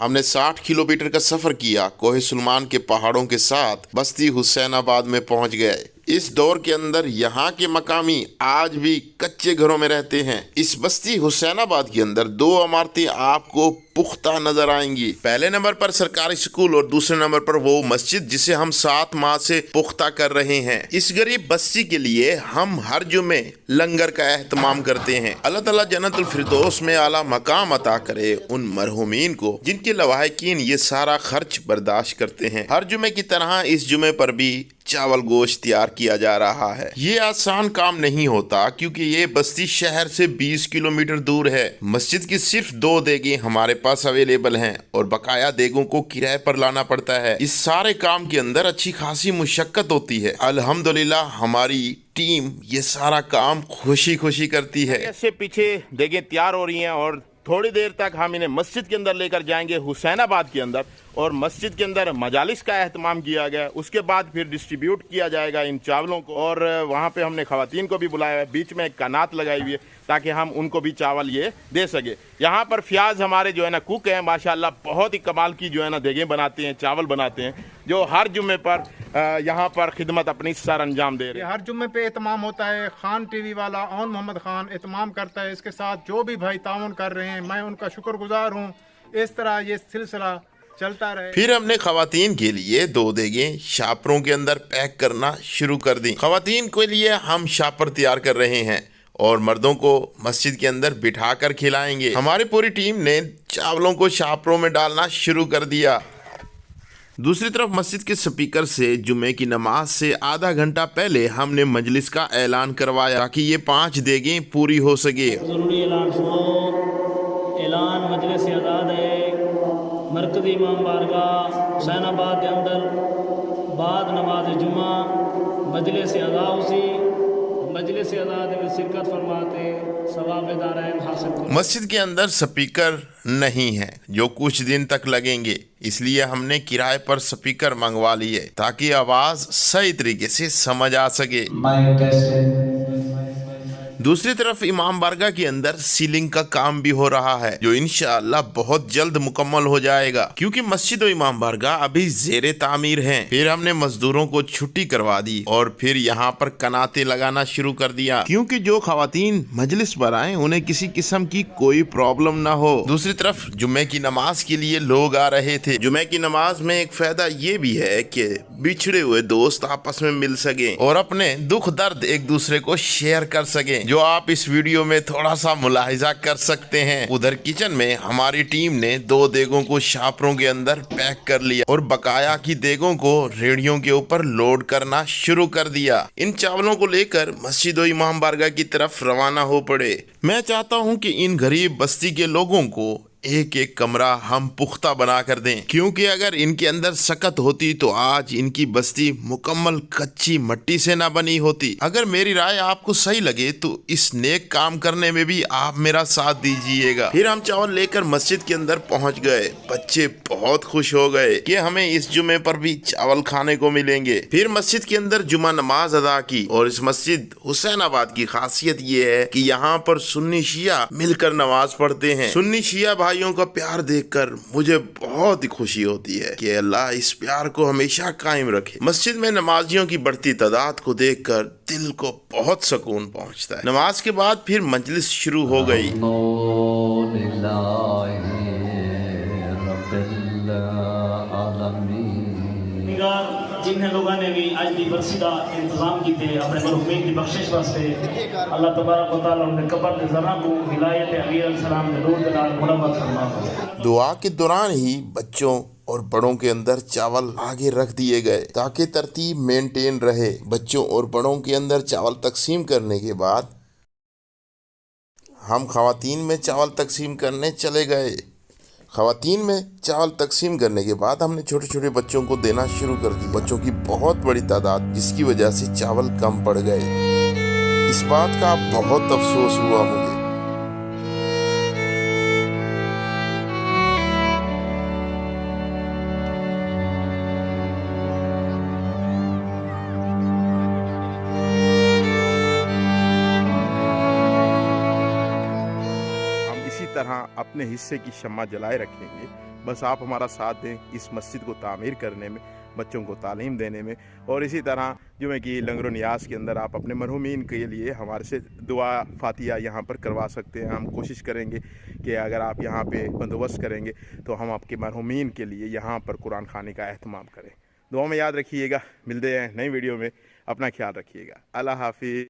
हमने 60 किलोमीटर का सफर किया। कोहे सुलेमान के पहाड़ों के साथ बस्ती हुसैनाबाद में पहुंच गए। इस दौर के अंदर यहाँ के मकामी आज भी कच्चे घरों में रहते हैं। इस बस्ती हुसैनाबाद के अंदर दो इमारतें आपको पुख्ता नजर आएंगी। पहले नंबर पर सरकारी स्कूल और दूसरे नंबर पर वो मस्जिद जिसे हम 7 माह से पुख्ता कर रहे हैं। इस गरीब बस्ती के लिए हम हर जुमे लंगर का एहतमाम करते हैं। अल्लाह ताला जन्नतुल फिरदौस में आला मकाम अता करे उन मरहूमीन को जिनके लवाहिकीन ये सारा खर्च बर्दाश्त करते हैं। हर जुमे की तरह इस जुमे पर भी चावल गोश्त तैयार किया जा रहा है। ये आसान काम नहीं होता क्योंकि ये बस्ती शहर से 20 किलोमीटर दूर है। मस्जिद की सिर्फ 2 देगें हमारे पास अवेलेबल हैं और बकाया देगों को किराए पर लाना पड़ता है। इस सारे काम के अंदर अच्छी खासी मुशक्कत होती है। अल्हम्दुलिल्लाह हमारी टीम ये सारा काम खुशी खुशी करती है। इससे पीछे देगें तैयार हो रही हैं और थोड़ी देर तक हम इन्हें मस्जिद के अंदर लेकर जाएंगे हुसैनाबाद के अंदर, और मस्जिद के अंदर मजालिस का एहतमाम किया गया। उसके बाद फिर डिस्ट्रीब्यूट किया जाएगा इन चावलों को, और वहाँ पे हमने खवातीन को भी बुलाया है। बीच में एक कानात लगाई हुई है ताकि हम उनको भी चावल ये दे सके। यहाँ पर फ्याज हमारे जो है ना कुक हैं, माशाल्लाह बहुत ही कमाल की जो है ना देगें बनाते हैं, चावल बनाते हैं, जो हर जुम्मे पर यहाँ पर खिदमत अपनी सर अंजाम दे रहे हैं। हर जुम्मे पे एहतमाम होता है। खान टीवी वाला ओन मोहम्मद खान एहतमाम करता है। इसके साथ जो भी भाई ताउन कर रहे हैं, मैं उनका शुक्रगुजार हूँ। इस तरह ये सिलसिला चलता रहे। फिर हमने खवातीन के लिए 2 देगें शापरों के अंदर पैक करना शुरू कर दी। खवातीन के लिए हम शापर तैयार कर रहे हैं और मर्दों को मस्जिद के अंदर बिठाकर खिलाएंगे। हमारी पूरी टीम ने चावलों को शापरों में डालना शुरू कर दिया। दूसरी तरफ मस्जिद के स्पीकर से जुमे की नमाज से आधा घंटा पहले हमने मजलिस का ऐलान करवाया ताकि ये 5 देगें पूरी हो सके। जरूरी ऐलान सुनो। ऐलान मजलिस आज़ाद है मरकजी इमाम बारगाह हुसैनाबाद के अंदर बाद नमाज जुमा मजलिस आज़ाद में शिरकत फरमाते सवाब दारैन हासिल। मस्जिद के अंदर स्पीकर नहीं है जो कुछ दिन तक लगेंगे, इसलिए हमने किराए पर स्पीकर मंगवा लिए ताकि आवाज सही तरीके से समझ आ सके। दूसरी तरफ इमाम बारगाह के अंदर सीलिंग का काम भी हो रहा है जो इंशाअल्लाह बहुत जल्द मुकम्मल हो जाएगा क्योंकि मस्जिद और इमाम बारगाह अभी ज़ेरे तामीर हैं। फिर हमने मजदूरों को छुट्टी करवा दी और फिर यहाँ पर कनाते लगाना शुरू कर दिया क्योंकि जो खवातीन मजलिस पर आए उन्हें किसी किस्म की कोई प्रॉब्लम ना हो। दूसरी तरफ जुमे की नमाज के लिए लोग आ रहे थे। जुमे की नमाज में एक फायदा ये भी है कि बिछड़े हुए दोस्त आपस में मिल सके और अपने दुख दर्द एक दूसरे को शेयर कर सके, जो आप इस वीडियो में थोड़ा सा मुलाहिजा कर सकते हैं। उधर किचन में हमारी टीम ने 2 देगों को शापरों के अंदर पैक कर लिया और बकाया की देगों को रेडियों के ऊपर लोड करना शुरू कर दिया। इन चावलों को लेकर मस्जिद और इमाम बारगाह की तरफ रवाना हो पड़े। मैं चाहता हूं कि इन गरीब बस्ती के लोगों को एक एक कमरा हम पुख्ता बना कर दें क्योंकि अगर इनके अंदर सकत होती तो आज इनकी बस्ती मुकम्मल कच्ची मट्टी से ना बनी होती। अगर मेरी राय आपको सही लगे तो इस नेक काम करने में भी आप मेरा साथ दीजिएगा। फिर हम चावल लेकर मस्जिद के अंदर पहुंच गए। बच्चे बहुत खुश हो गए कि हमें इस जुमे पर भी चावल खाने को मिलेंगे। फिर मस्जिद के अंदर जुमा नमाज अदा की और इस मस्जिद हुसैनाबाद की खासियत ये है कि यहाँ पर सुन्नी शिया मिलकर नमाज पढ़ते हैं। सुन्नी शिया भाइयों का प्यार देखकर मुझे बहुत ही खुशी होती है कि अल्लाह इस प्यार को हमेशा कायम रखे। मस्जिद में नमाजियों की बढ़ती तादाद को देखकर दिल को बहुत सुकून पहुंचता है। नमाज के बाद फिर मजलिस शुरू हो गई। जिन्हें लोगों ने भी आज दी बरसी का इंतजाम किए अपने मरहूमीन की बख्शिश वास्ते अल्लाह तबारक व तआला उनके कब्र दे ज़रा को हिदायत अमीर अलैहिस्सलाम के नूर के नाल मुनव्वर फरमाए। दुआ के दौरान ही बच्चों और बड़ों के अंदर चावल आगे रख दिए गए ताकि तरतीब मेंटेन रहे। बच्चों और बड़ों के अंदर चावल तकसीम करने के बाद हम खवातीन में चावल तकसीम करने चले गए। खवातीन में चावल तकसीम करने के बाद हमने छोटे छोटे बच्चों को देना शुरू कर दी। बच्चों की बहुत बड़ी तादाद जिसकी वजह से चावल कम पड़ गए। इस बात का बहुत अफसोस हुआ मुझे। तरह अपने हिस्से की शम्मा जलाए रखेंगे बस आप हमारा साथ दें इस मस्जिद को तामीर करने में, बच्चों को तालीम देने में, और इसी तरह जो है कि लंगर न्याज के अंदर आप अपने मरहूमीन के लिए हमारे से दुआ फातिया यहाँ पर करवा सकते हैं। हम कोशिश करेंगे कि अगर आप यहाँ पे बंदोबस्त करेंगे तो हम आपके मरहूमीन के लिए यहाँ पर कुरान खाने का एहतमाम करें। दुआ में याद रखिएगा। मिलते हैं नई वीडियो में। अपना ख्याल रखिएगा। अल्लाह हाफिज़।